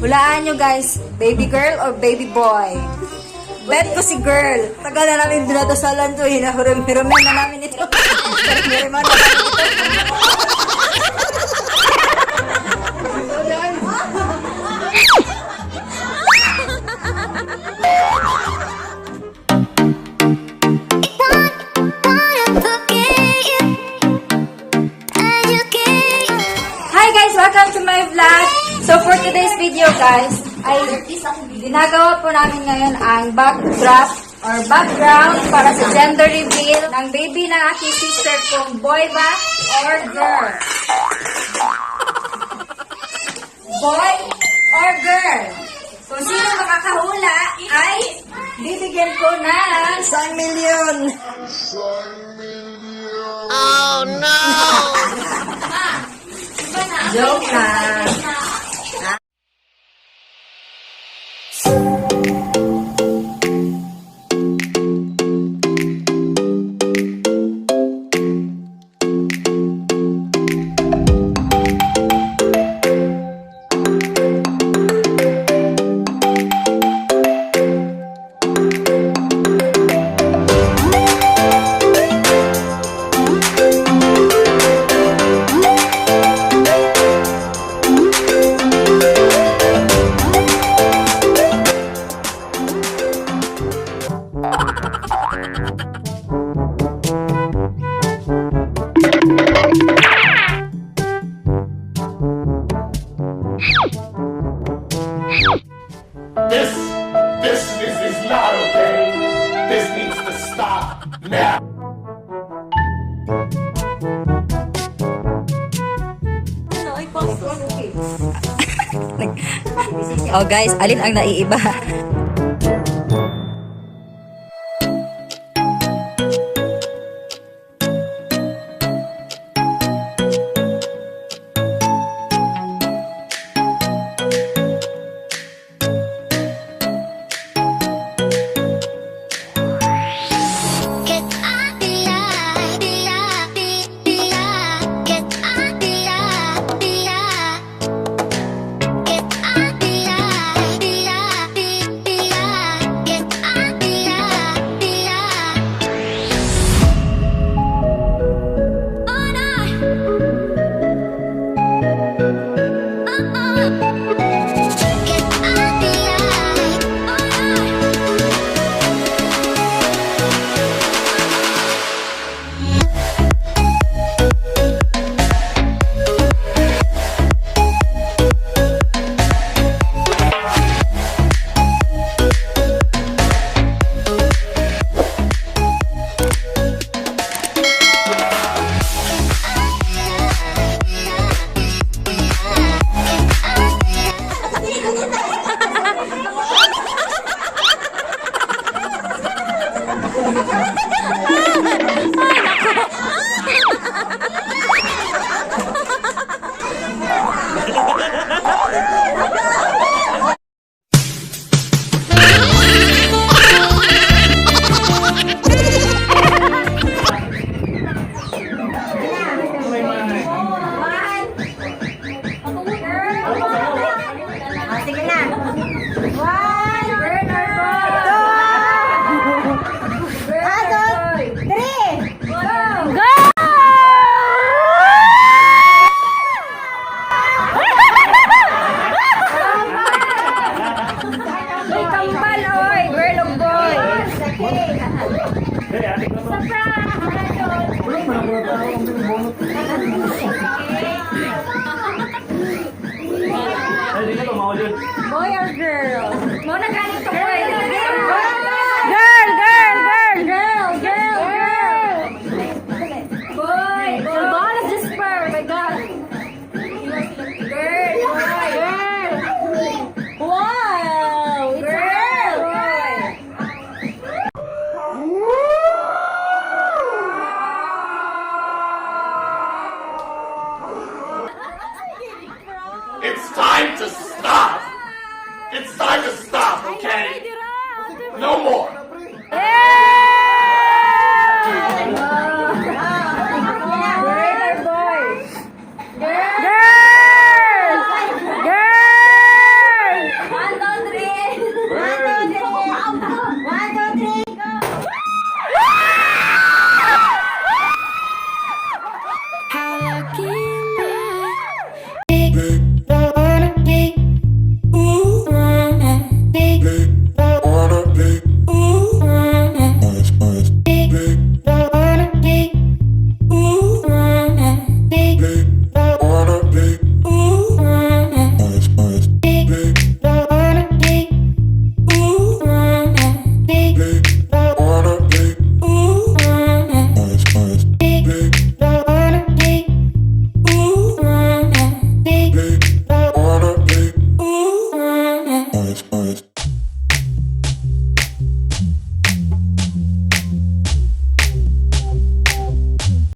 Hulaan nyo guys, baby girl or baby boy? Bet ko si girl. Tagal na namin dinadasalan to. Hinahurim-hirumin na namin ito. Hinahurim-hiriman na namin ito. Hi guys! Welcome to my vlog. So for today's video guys, ay ginagawa po namin ngayon ang backdrop or background para sa gender reveal ng baby ng aking sister kung boy ba or girl. Boy or girl. Kung sino makakahula ay bibigyan ko ng 1 million. Oh no! Joke lang. This is not okay. This needs to stop now. Oh guys, alin ang naiiba? Boy or girl? Muna ganito boy. Girl, girl, girl, girl, girl, girl. Boy, the ball is just fur. Oh my God. Girl, boy, girl. Wow, it's girl, boy. It's time to stop. It's time to stop, okay? No more.